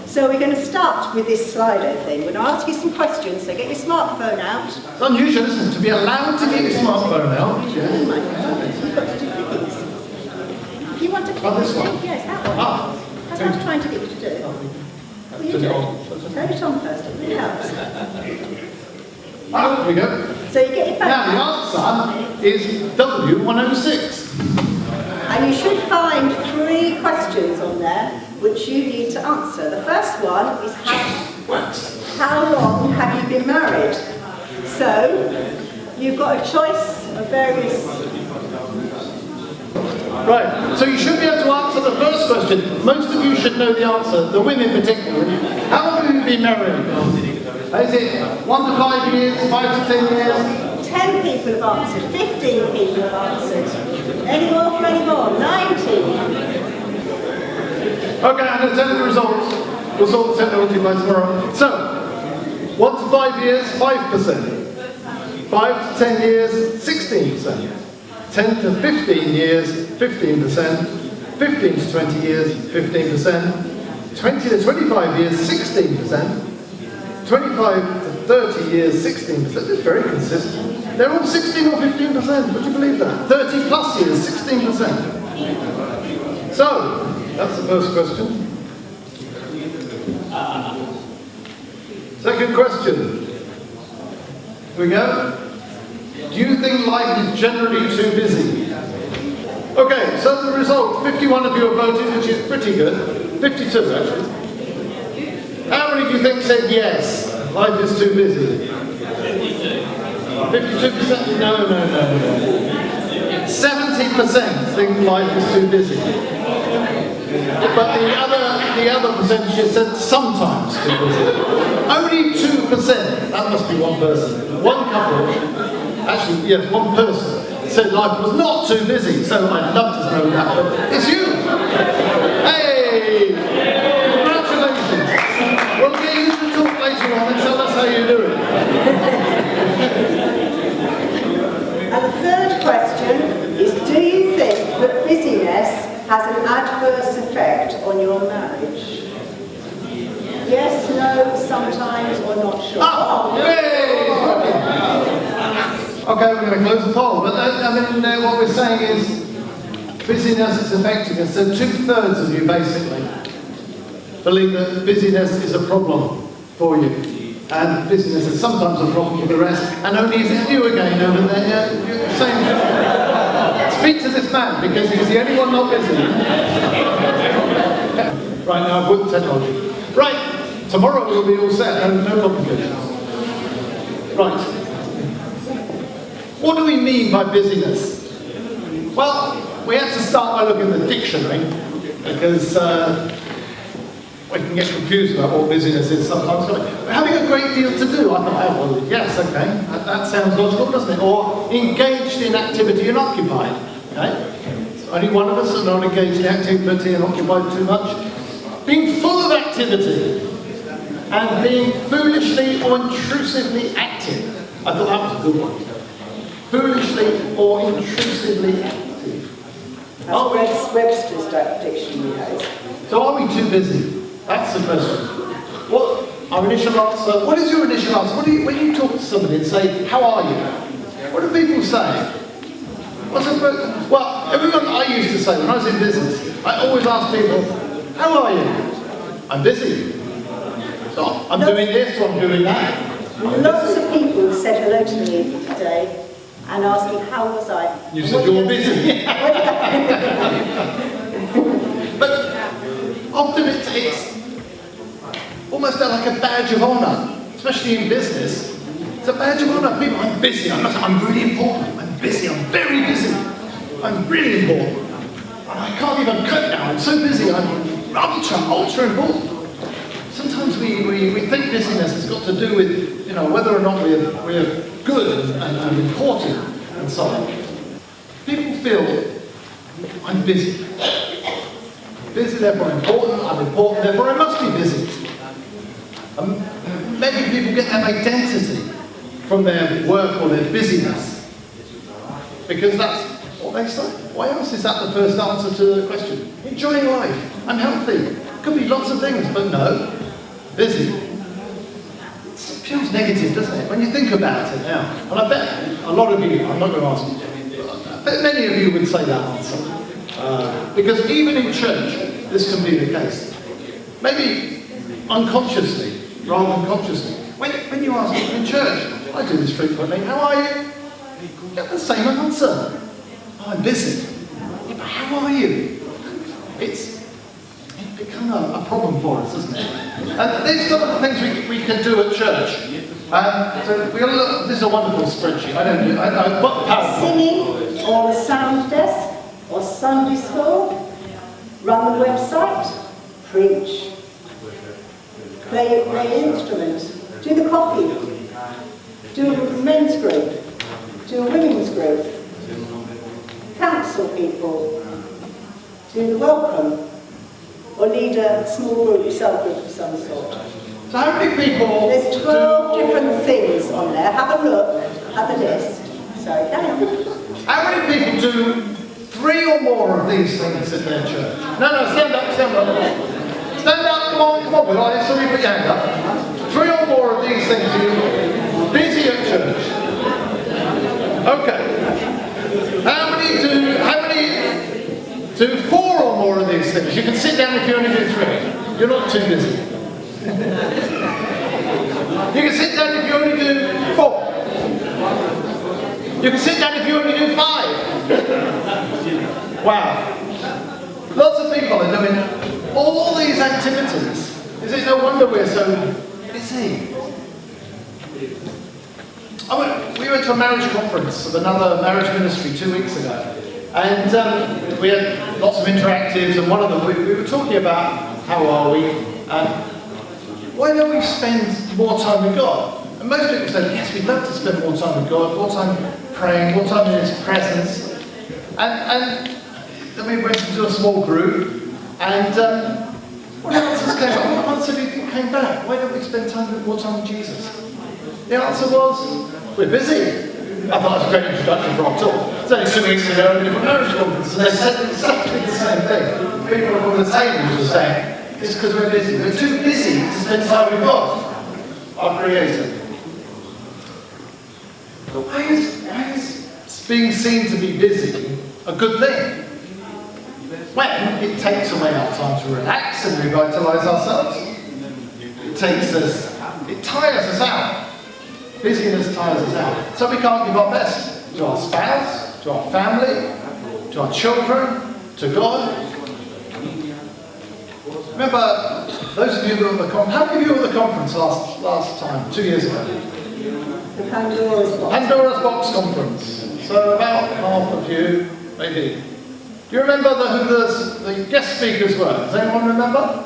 So we're going to start with this Slido thing. We're going to ask you some questions, so get your smartphone out. It's unusual, isn't it, to be allowed to get your smartphone out? Oh my God, you've got to do things. If you want to click this one? Yes, that one. That's what I was trying to get you to do. Well, you do it. Turn it on first, it helps. Here we go. So you get your phone Now the out. answer is W106. And you should find 3 questions on there which you need to answer. The first one is how long have you been married? So you've got a choice of various... Right, so you should be able to answer the first question. Most of you should know the answer, the women particularly. How long have you been married? Is it 1 to 5 years, 5 to 10 years? 10 people have answered, 15 people have answered. Any more for any more? 19. Okay, I'm going to tell you the results. We'll sort the technology by tomorrow. So, 1 to 5 years, 5%. 5 to 10 years, 16%. 10 to 15 years, 15%. 15 to 20 years, 15%. 20 to 25 years, 16%. 25 to 30 years, 16%. It's very consistent. They're all 16 or 15%. Would you believe that? 30 plus years, 16%. So, that's the first question. Second question. Here we go. Do you think life is generally too busy? Okay, so the result, 51 of you have voted, which is pretty good. 52 actually. How many do you think said yes, life is too busy? 52%? No. 70% think life is too busy. But the other percentages said sometimes too busy. Only 2%, that must be one person, one couple, actually, yes, one person said life was not too busy, so I'd love to know that, but it's you! Hey! Congratulations! We'll get you to talk later on and tell us how you do it. And the third question is, do you think that busyness has an adverse effect on your marriage? Yes, no, sometimes, or not sure. Yay! Okay, we're going to close the poll, but what we're saying is busyness is affecting us. So 2/3 of you basically believe that busyness is a problem for you. And busyness is sometimes a problem for the rest. And only is it you again over there? You're saying, speak to this man because he's the only one not busy. Right now, good technology. Right, tomorrow we'll be all set, no complications. Right. What do we mean by busyness? Well, we had to start by looking at the dictionary because we can get confused about what busyness is sometimes. We're having a great deal to do. I thought, oh, well, yes, okay, that sounds logical, doesn't it? Or engaged in activity and occupied. Okay? Only one of us are not engaged in activity and occupied too much. Being full of activity and being foolishly or intrusively active. I thought that was a good one. Foolishly or intrusively active. That's Webster's dictionary has. So are we too busy? That's the question. What our initial answer? What is your initial answer? When you talk to somebody and say, "How are you?" What do people say? Well, everyone I used to say when I was in business, I always asked people, "How are you?" I'm busy. So I'm doing this or I'm doing that. Lots of people said hello to me today and asked me how was I. You said you were busy. But often it's almost like a badge of honour, especially in business. It's a badge of honour. People, I'm busy. I'm really important. I'm busy. I'm very busy. I'm really important. And I can't even cope now. I'm so busy. I'm ultra important. Sometimes we think busyness has got to do with whether or not we're good and important and so on. People feel I'm busy. Busy, therefore important. I'm important, therefore I must be busy. Many people get their identity from their work or their busyness because that's what they say. Why else is that the first answer to the question? Enjoying life. I'm healthy. Could be lots of things, but no, busy. It feels negative, doesn't it, when you think about it now? And I bet a lot of you, I'm not going to ask you, I bet many of you would say that answer. Because even in church, this can be the case. Maybe unconsciously, rather than consciously. When you ask people in church, I do this frequently, how are you? You get the same answer. Oh, I'm busy. Yeah, but how are you? It's become a problem for us, isn't it? And these are some of the things we can do at church. So this is a wonderful spreadsheet. I've got the PowerPoint. Singing, or the sound desk, or Sunday school, run the website, preach, play instruments, do the coffee, do a men's group, do a women's group, counsel people, do the welcome, or lead a small group, cell group of some sort. So how many people... There's 12 different things on there. Have a look at the list. Sorry, carry on. How many people do 3 or more of these things in their church? No, stand up. Stand up, come on, will I? Somebody put your hand up. 3 or more of these things. Are you busy at church? Okay. How many do 4 or more of these things? You can sit down if you only do 3. You're not too busy. You can sit down if you only do 4. You can sit down if you only do 5. Wow. Lots of people are doing all these activities. Is it no wonder we're so busy? We went to a marriage conference of another marriage ministry 2 weeks ago. And we had lots of interactives, and one of them, we were talking about how are we, why don't we spend more time with God? And most people said, yes, we'd love to spend more time with God, more time praying, more time in His presence. And then we went into a small group, and what answers came back? What answer do you think came back? Why don't we spend more time with Jesus? The answer was, we're busy. I thought it was a great introduction for our talk. It's only 2 weeks ago, we did a marriage conference, and they said exactly the same thing. People from the tables were saying, it's because we're busy. We're too busy to spend time with God, our Creator. But why is being seen to be busy a good thing? When it takes away our time to relax and revitalise ourselves. It tires us out. Busyness tires us out. So we can't give our best to our spouse, to our family, to our children, to God. Remember, those of you who were at the conference, how many of you were at the conference last time, 2 years ago? The Pandora's Box conference. So about half of you, maybe. Do you remember who the guest speakers were? Does anyone remember?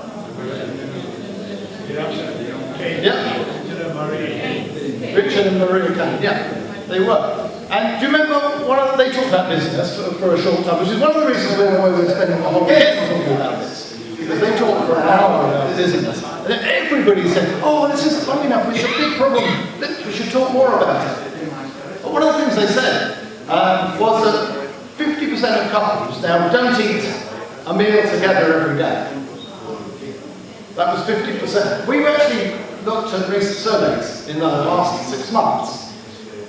Yeah. Richard and Maria Kane, yeah, they were. And do you remember they talked about business for a short time, which is one of the reasons why we're spending the whole day talking about this. Because they talked for an hour about business. And then everybody said, oh, this isn't long enough, it's a big problem, we should talk more about it. But one of the things they said was that 50% of couples now don't eat a meal together every day. That was 50%. We've actually looked at recent surveys in the last 6 months,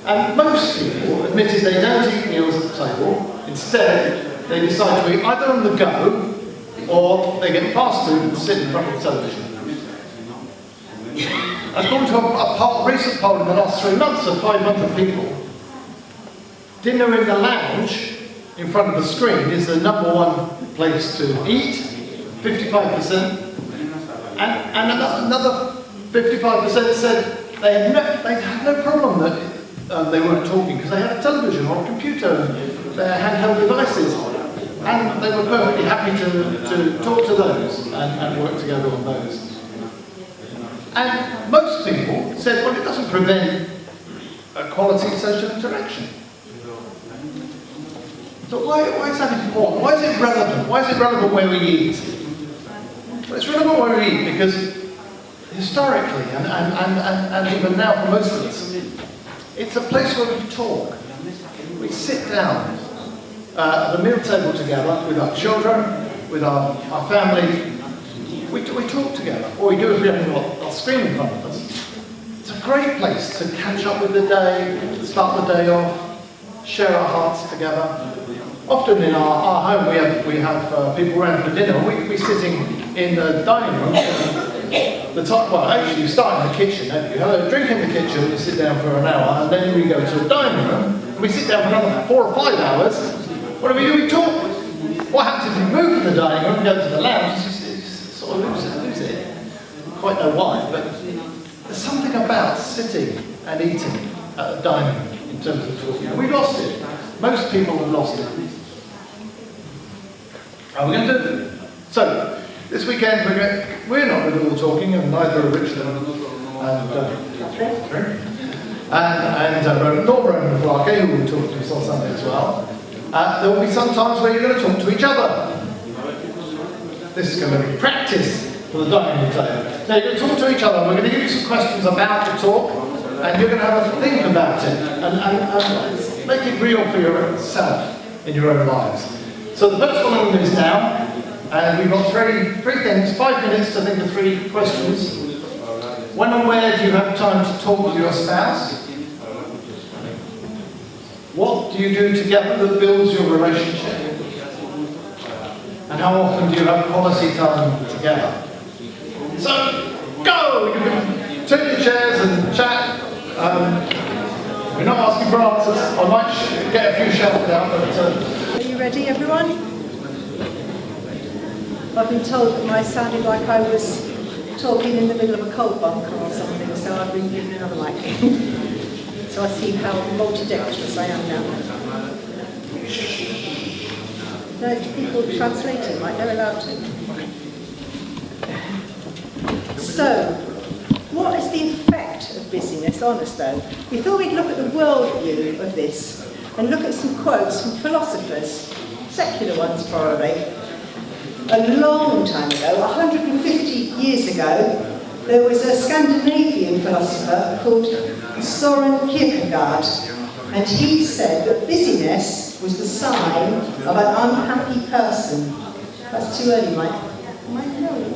and most people admitted they don't eat meals at the table. Instead, they decide to eat either on the go, or they get fast food and sit in front of the television. According to a recent poll in the last 3 months of 500 people, dinner in the lounge in front of the screen is the #1 place to eat, 55%, and another 55% said they had no problem that they weren't talking because they had a television or a computer and their handheld devices, and they were perfectly happy to talk to those and work together on those. And most people said, well, it doesn't prevent a quality social interaction. So why is that important? Why is it relevant? Why is it relevant where we eat? Well, it's relevant where we eat because historically, and even now for most of us, it's a place where we talk. We sit down at the meal table together with our children, with our family, we talk together, or we do if we haven't got our screen in front of us. It's a great place to catch up with the day, start the day off, share our hearts together. Often in our home we have people around for dinner. We'd be sitting in the dining room. Actually you start in the kitchen, don't you? Have a drink in the kitchen, you sit down for an hour, and then we go to the dining room, and we sit down for another 4 or 5 hours. What do? We talk. What happens if we move from the dining room and go to the lounge? You sort of lose it. I don't quite know why, but there's something about sitting and eating at the dining room in terms of talking. And we lost it. Most people have lost it. Are we going to do it? So, this weekend we're not really all talking, and neither are Richard and Nora and Vlake, who will talk to us on Sunday as well. There will be some times where you're going to talk to each other. This is going to be practice for the dining room table. So you're going to talk to each other, and we're going to give you some questions about the talk, and you're going to have a think about it, and make it real for yourself in your own lives. So the first one is now, and we've got three things, 5 minutes to think of 3 questions. When and where do you have time to talk to your spouse? What do you do together that builds your relationship? And how often do you have quality time together? So, go! You can turn your chairs and chat. We're not asking for answers. I might get a few shouted out, but... Are you ready, everyone? I've been told that I sounded like I was talking in the middle of a coal bunker or something, so I've been given another mic. So I see how multidextrous I am now. No, people translating, right? They're allowed to. So, what is the effect of busyness on us, though? We thought we'd look at the worldview of this and look at some quotes from philosophers, secular ones probably. A long time ago, 150 years ago, there was a Scandinavian philosopher called Søren Kierkegaard, and he said that busyness was the sign of an unhappy person. That's too early, Mike. Am I knowing?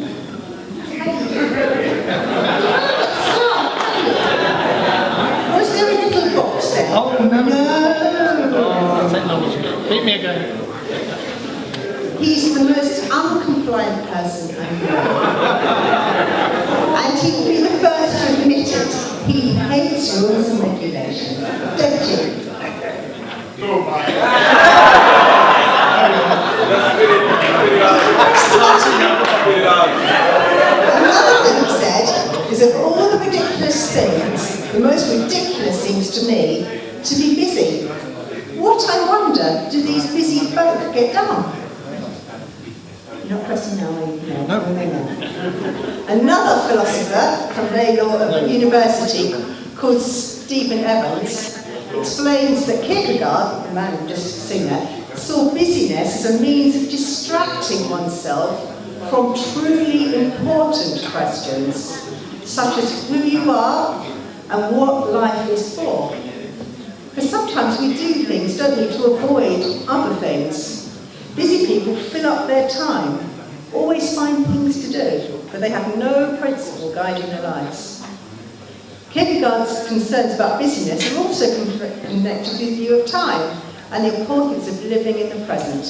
Was there a little box there? Oh, no. No. Oh, technology. Beat me again. He's the most uncompliant person I know. And he will be the first to admit it. He hates rules and regulations. Don't you? Oh my Another thing he said is of all the ridiculous things, the most ridiculous seems to me to be busy. What, I wonder, do these busy folk get done? You're not pressing now, are you? No. Another philosopher from Yale University called Stephen Evans explains that Kierkegaard, the man who just seen that, saw busyness as a means of distracting oneself from truly important questions, such as who you are and what life is for. Because sometimes we do things, don't we, to avoid other things. Busy people fill up their time, always find things to do, but they have no principle guiding their lives. Kierkegaard's concerns about busyness are also connected with the view of time and the importance of living in the present.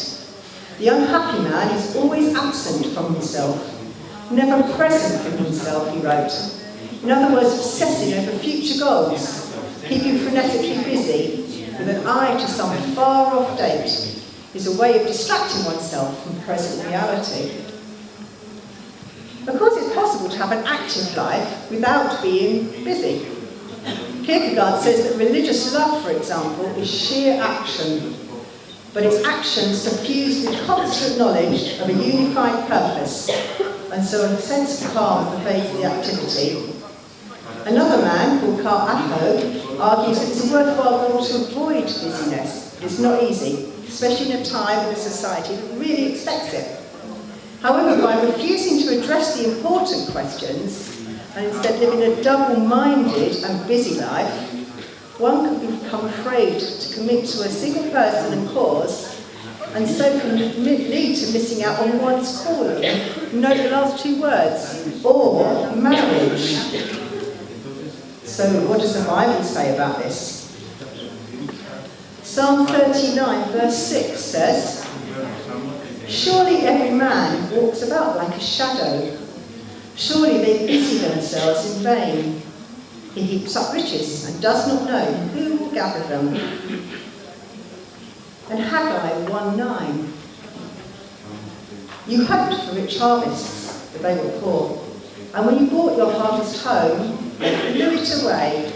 The unhappy man is always absent from himself, never present from himself, he wrote. In other words, obsessing over future goals, keeping frenetically busy with an eye to some far-off date, is a way of distracting oneself from present reality. Of course, it's possible to have an active life without being busy. Kierkegaard says that religious love, for example, is sheer action, but it's action suffused with constant knowledge of a unified purpose, and so a sense of calm pervades the activity. Another man, called Karl Appo, argues that it's a worthwhile goal to avoid busyness. It's not easy, especially in a time in a society that really expects it. However, by refusing to address the important questions, and instead living a double-minded and busy life, one can become afraid to commit to a single person and cause, and so can lead to missing out on one's calling. Note the last two words, or marriage. So what does the Bible say about this? Psalm 39 verse 6 says, "Surely every man walks about like a shadow. Surely they busy themselves in vain. He heaps up riches and does not know who will gather them." And Haggai 1:9, "You hoped for rich harvests, but they were poor. And when you brought your harvest home, they blew it away.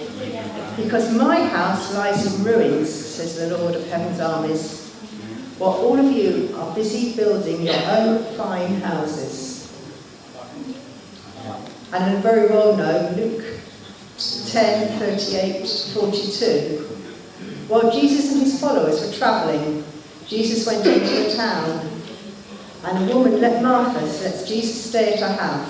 Because my house lies in ruins, says the Lord of Heaven's armies, while all of you are busy building your own fine houses." And a very well known Luke 10:38-42. While Jesus and his followers were travelling, Jesus went into a town, and a woman let Martha let Jesus stay at her house.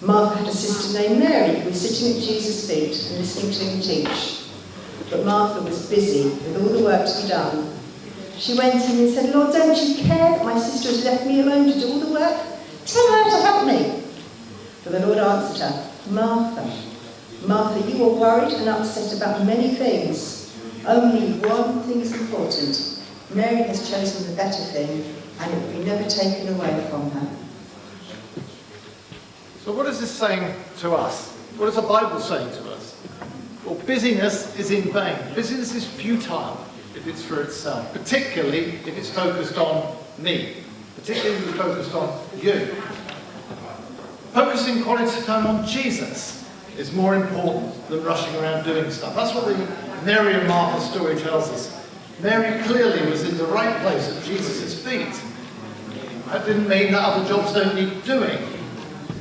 Martha had a sister named Mary who was sitting at Jesus' feet and listening to him teach. But Martha was busy with all the work to be done. She went in and said, "Lord, don't you care that my sister has left me alone to do all the work? Tell her to help me." But the Lord answered her, "Martha, Martha, you are worried and upset about many things. Only one thing is important. Mary has chosen the better thing, and it will be never taken away from her." So what is this saying to us? What is the Bible saying to us? Well, busyness is in vain. Busyness is futile if it's for itself, particularly if it's focused on me, particularly if it's focused on you. Focusing quality time on Jesus is more important than rushing around doing stuff. That's what the Mary and Martha story tells us. Mary clearly was in the right place at Jesus' feet. That didn't mean that other jobs don't need doing.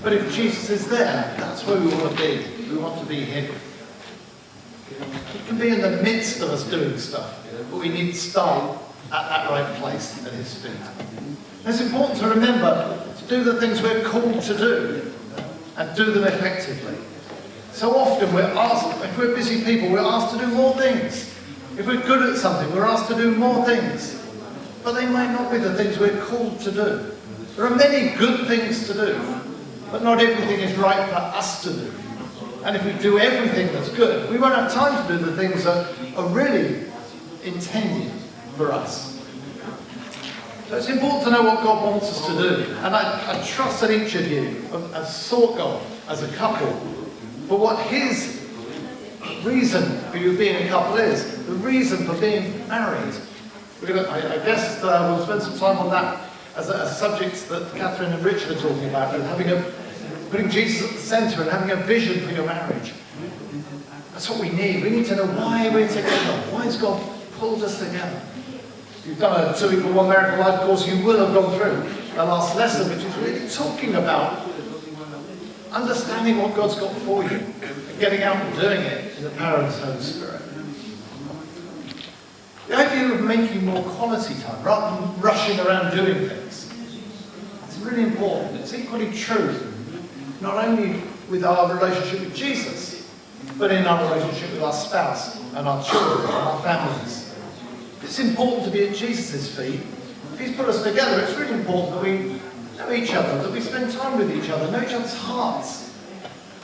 But if Jesus is there, that's where we want to be. We want to be him. He can be in the midst of us doing stuff, but we need to start at that right place at his feet. And it's important to remember to do the things we're called to do and do them effectively. So often we're asked, if we're busy people, we're asked to do more things. If we're good at something, we're asked to do more things. But they might not be the things we're called to do. There are many good things to do, but not everything is right for us to do. And if we do everything that's good, we won't have time to do the things that are really intended for us. So it's important to know what God wants us to do. And I trust that each of you have sought God as a couple for what his reason for you being a couple is, the reason for being married. I guess we'll spend some time on that as a subject that Catherine and Richard are talking about, and putting Jesus at the centre and having a vision for your marriage. That's what we need. We need to know why we're together. Why has God pulled us together? If you've done a 2 Equal One Miracle Life course, you will have gone through the last lesson, which is really talking about understanding what God's got for you and getting out and doing it in the power of His Holy Spirit. The idea of making more quality time rather than rushing around doing things, it's really important. It's equally true not only with our relationship with Jesus, but in our relationship with our spouse and our children and our families. It's important to be at Jesus' feet. If He's put us together, it's really important that we know each other, that we spend time with each other, know each other's hearts.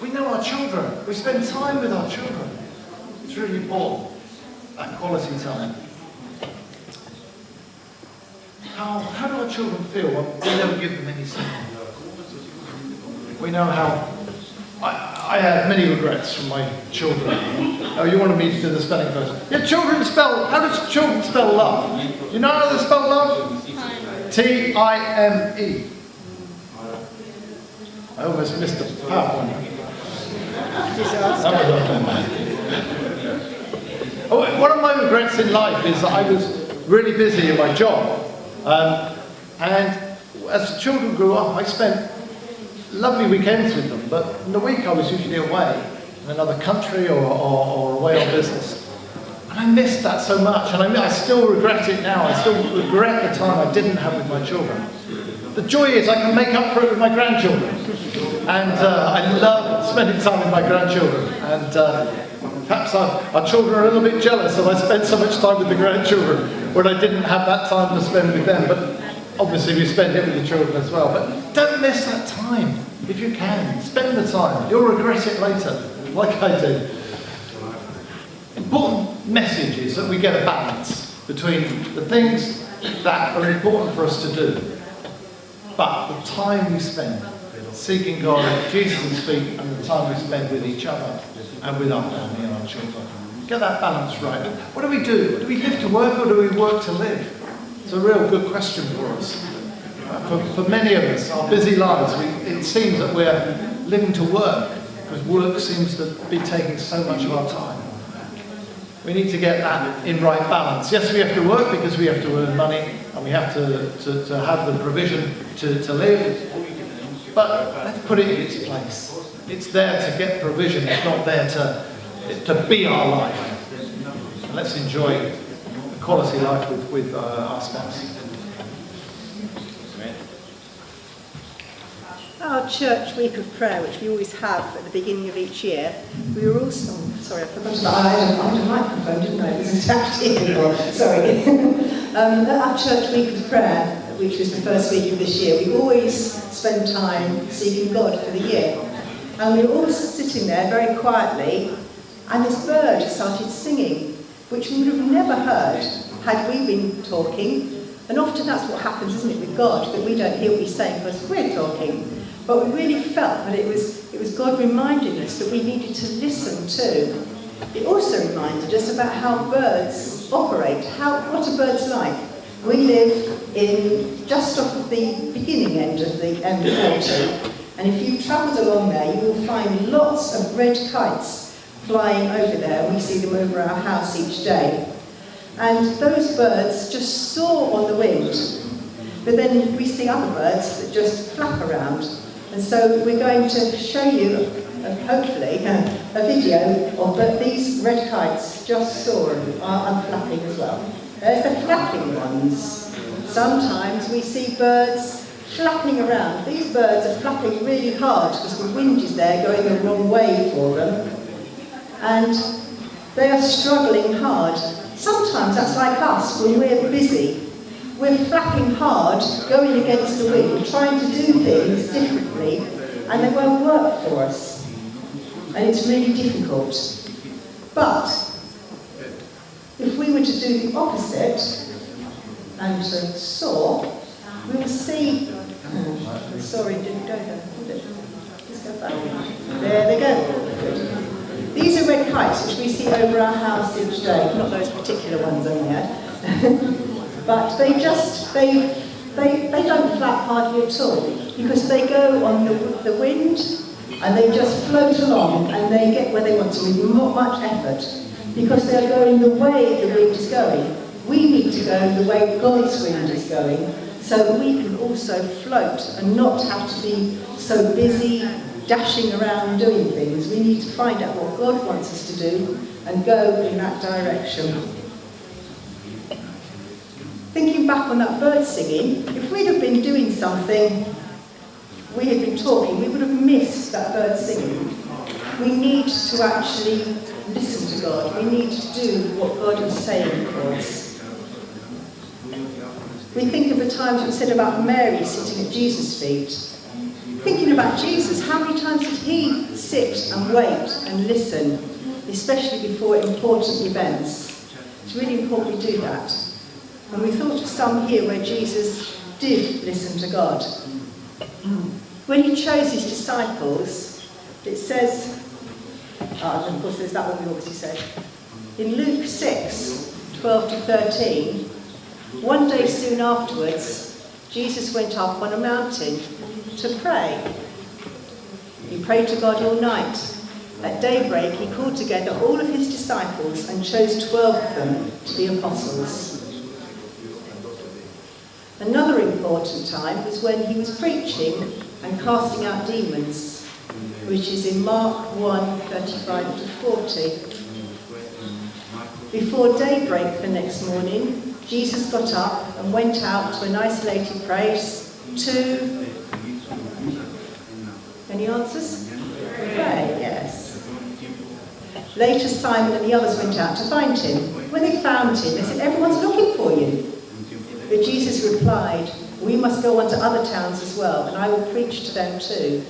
We know our children. We spend time with our children. It's really important, that quality time. How do our children feel when we don't give them any sleep? We know how I had many regrets from my children. Oh, you wanted me to do the spelling first. Yeah, how does children spell love? You know how they spell love? T-I-M-E. I almost missed the PowerPoint. One of my regrets in life is that I was really busy in my job. And as the children grew up, I spent lovely weekends with them, but in the week I was usually away in another country or away on business. And I missed that so much, and I still regret it now. I still regret the time I didn't have with my children. The joy is I can make up for it with my grandchildren. And I love spending time with my grandchildren. And Perhaps our children are a little bit jealous that I spent so much time with the grandchildren when I didn't have that time to spend with them. But obviously we spend it with the children as well. But don't miss that time if you can. Spend the time. You'll regret it later, like I did. Important message is that we get a balance between the things that are important for us to do, but the time we spend seeking God at Jesus' feet and the time we spend with each other and with our family and our children. Get that balance right. What do we do? Do we live to work or do we work to live? It's a real good question for us. For many of us, our busy lives, it seems that we're living to work because work seems to be taking so much of our time. We need to get that in right balance. Yes, we have to work because we have to earn money and we have to have the provision to live. But let's put it in its place. It's there to get provision. It's not there to be our life. And let's enjoy a quality life with our spouse. Our church week of prayer, which we always have at the beginning of each year, we were also... sorry, I forgot about I had a microphone, didn't I? It was attached here. Sorry. Our church week of prayer, which was the first week of this year, we always spend time seeking God for the year. And we were all sitting there very quietly, and this bird started singing, which we would have never heard had we been talking. And often that's what happens, isn't it, with God, that we don't hear what he's saying because we're talking. But we really felt that it was God reminding us that we needed to listen to. It also reminded us about how birds operate, what are birds like. We live in just off of the beginning end of the M40, and if you travelled along there, you will find lots of red kites flying over there. We see them over our house each day. And those birds just soar on the wind. But then we see other birds that just flap around. And so we're going to show you, hopefully, a video of these red kites just soaring and flapping as well. There's the flapping ones. Sometimes we see birds flapping around. These birds are flapping really hard because the wind is there going the wrong way for them. And they are struggling hard. Sometimes that's like us when we're busy. We're flapping hard, going against the wind, trying to do things differently, and they won't work for us. And it's really difficult. But if we were to do the opposite and to soar, we will see. Sorry, didn't go there, did it? Let's go back. There they go. Good. These are red kites which we see over our house each day. Not those particular ones on there. But they don't flap hardly at all because they go on the wind and they just float along and they get where they want to with not much effort because they're going the way the wind is going. We need to go the way God's wind is going so that we can also float and not have to be so busy dashing around doing things. We need to find out what God wants us to do and go in that direction. Thinking back on that bird singing, if we'd have been doing something, we had been talking, we would have missed that bird singing. We need to actually listen to God. We need to do what God is saying for us. We think of the times we said about Mary sitting at Jesus' feet. Thinking about Jesus, how many times did he sit and wait and listen, especially before important events? It's really important we do that. And we thought of some here where Jesus did listen to God. When he chose his disciples, it says, and of course there's that one we obviously said, in Luke 6, 12 to 13, one day soon afterwards, Jesus went up on a mountain to pray. He prayed to God all night. At daybreak, he called together all of his disciples and chose 12 of them to be apostles. Another important time was when he was preaching and casting out demons, which is in Mark 1, 35 to 40. Before daybreak the next morning, Jesus got up and went out to an isolated place to... Any answers? Pray, yes. Later, Simon and the others went out to find him. When they found him, they said, "Everyone's looking for you." But Jesus replied, "We must go on to other towns as well, and I will preach to them too.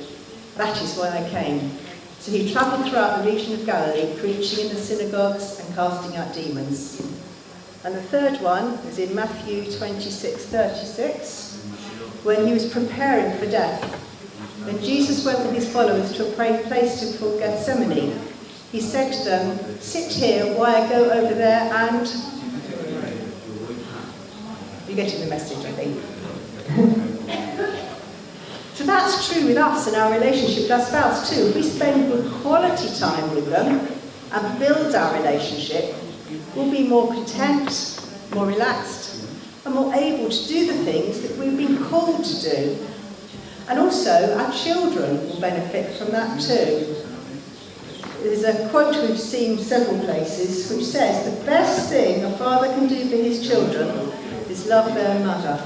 That is why I came." So he travelled throughout the region of Galilee, preaching in the synagogues and casting out demons. And the third one is in Matthew 26:36, when he was preparing for death. Then Jesus went with his followers to a place called Gethsemane. He said to them, "Sit here while I go over there and..." You're getting the message, I think. So that's true with us and our relationship with our spouse too. If we spend good quality time with them and build our relationship, we'll be more content, more relaxed, and more able to do the things that we've been called to do. And also, our children will benefit from that too. There's a quote we've seen several places which says, "The best thing a father can do for his children is love their mother."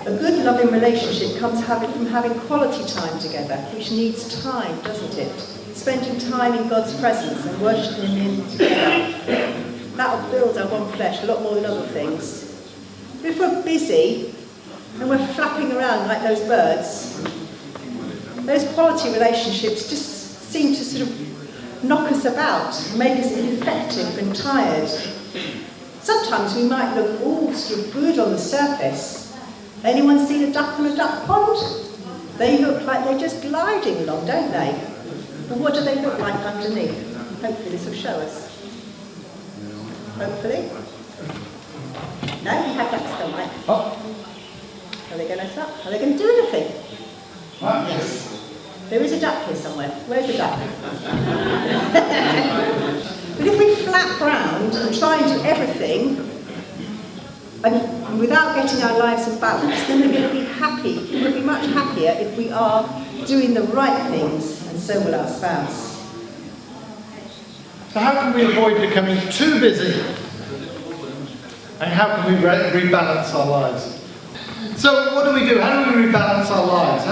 A good loving relationship comes from having quality time together, which needs time, doesn't it? Spending time in God's presence and worshipping Him together. That'll build our one flesh a lot more than other things. But if we're busy and we're flapping around like those birds, those quality relationships just seem to sort of knock us about, make us ineffective and tired. Sometimes we might look all sort of good on the surface. Anyone seen a duck on a duck pond? They look like they're just gliding along, don't they? But what do they look like underneath? Hopefully this will show us. Hopefully. No, you have ducks, don't they? Oh. Are they going to stop? Are they going to do anything? Right. Yes. There is a duck here somewhere. Where's the duck? But if we flap round and try and do everything, and without getting our lives in balance, then we're going to be happy. We'll be much happier if we are doing the right things, and so will our spouse. So how can we avoid becoming too busy? And how can we rebalance our lives? So what do we do? How do we rebalance our lives?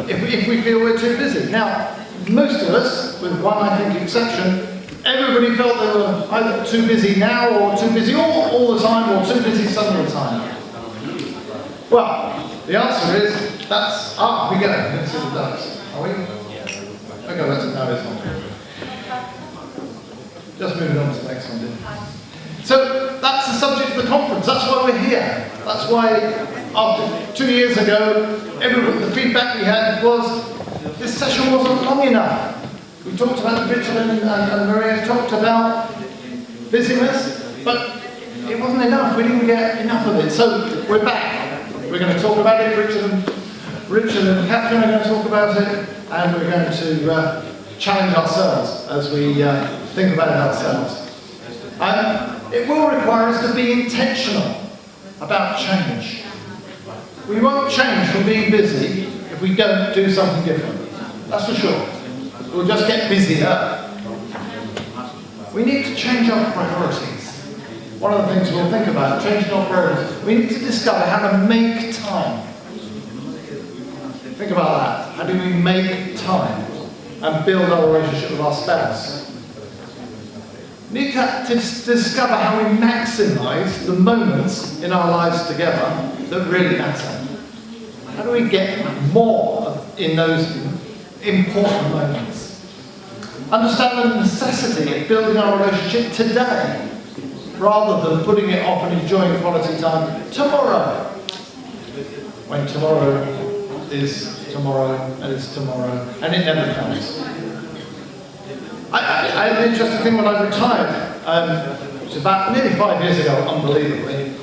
If we feel we're too busy? Now, most of us, with one I think exception, everybody felt they were either too busy now or too busy all the time or too busy some of the time. Well, the answer is that's... we go. Let's see the ducks. Are we? Okay, that's it. No, it's not. Just moving on to the next one, So that's the subject of the conference. That's why we're here. That's why after 2 years ago, the feedback we had was this session wasn't long enough. We talked about Richard and Maria talked about busyness, but it wasn't enough. We didn't get enough of it. So we're back. We're going to talk about it. Richard and Catherine are going to talk about it, and we're going to challenge ourselves as we think about it ourselves. It will require us to be intentional about change. We won't change from being busy if we don't do something different. That's for sure. We'll just get busier. We need to change our priorities. One of the things we'll think about, changing our priorities, we need to discover how to make time. Think about that. How do we make time and build our relationship with our spouse? We need to discover how we maximise the moments in our lives together that really matter. How do we get more in those important moments? Understand the necessity of building our relationship today, rather than putting it off and enjoying quality time tomorrow. When tomorrow is tomorrow, and it's tomorrow, and it never comes. I had an interesting thing when I retired, which was about nearly 5 years ago, unbelievably.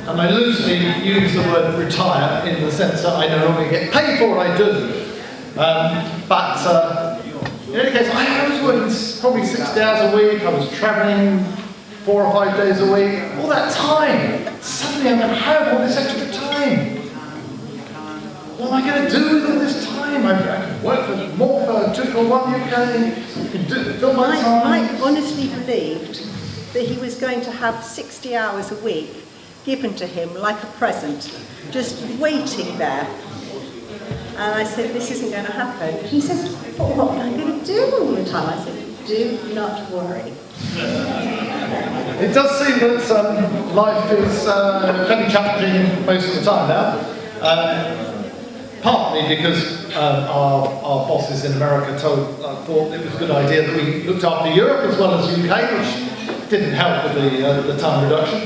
And I loosely use the word retire in the sense that I no longer get paid for what I do. But in any case, I was working probably 60 hours a week. I was travelling 4 or 5 days a week. All that time. Suddenly I'm going to have all this extra time. What am I going to do with all this time? I can work more for 241 UK. Fill my time. Mike honestly believed that he was going to have 60 hours a week given to him like a present, just waiting there. And I said, this isn't going to happen. He says, what am I going to do all the time? I said, Do not worry. It does seem that life is fairly challenging most of the time now. Partly because our bosses in America thought it was a good idea that we looked after Europe as well as UK, which didn't help with the time reduction.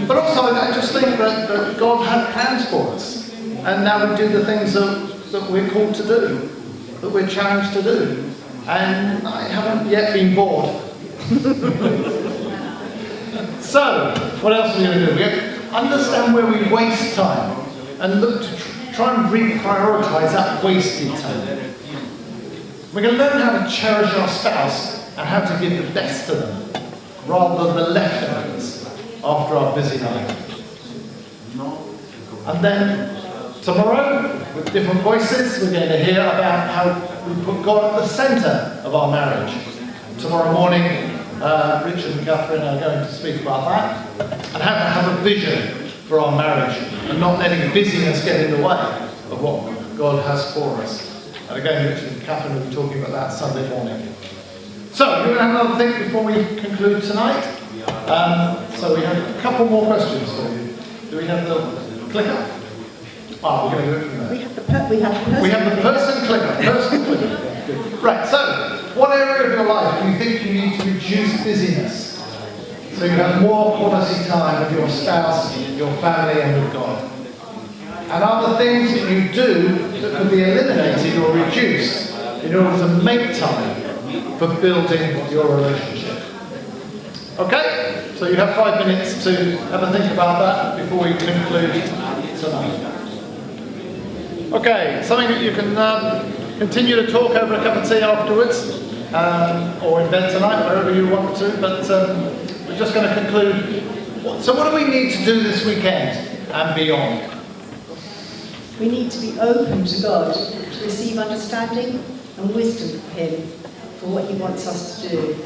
But also, I just think that God had plans for us, and now we do the things that we're called to do, that we're challenged to do. And I haven't yet been bored. So, what else are we going to do? We have to understand where we waste time and look to try and reprioritise that wasted time. We're going to learn how to cherish our spouse and how to give the best to them, rather than the leftovers after our busy life. And then tomorrow, with different voices, we're going to hear about how we put God at the centre of our marriage. Tomorrow morning, Richard and Catherine are going to speak about that, and how to have a vision for our marriage, and not letting busyness get in the way of what God has for us. And again, Richard and Catherine will be talking about that Sunday morning. So, we're going to have another think before we conclude tonight. So we have a couple more questions for you. Do we have the clicker? We're going to do it from there. We have the person clicker. Right, so, what area of your life do you think you need to reduce busyness so you have more quality time with your spouse, your family, and with God? And are the things that you do that could be eliminated or reduced in order to make time for building your relationship? Okay, so you have 5 minutes to have a think about that before we conclude tonight. Okay, something that you can continue to talk over a cup of tea afterwards, or in bed tonight, wherever you want to, but we're just going to conclude. So what do we need to do this weekend and beyond? We need to be open to God, to receive understanding and wisdom from Him for what He wants us to do.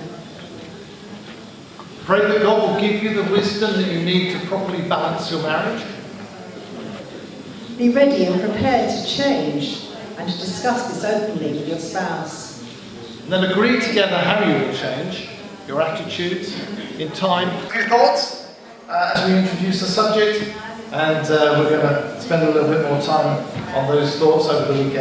Pray that God will give you the wisdom that you need to properly balance your marriage. Be ready and prepared to change and to discuss this openly with your spouse. And then agree together how you will change your attitudes in time. A few thoughts as we introduce the subject, and we're going to spend a little bit more time on those thoughts over the weekend.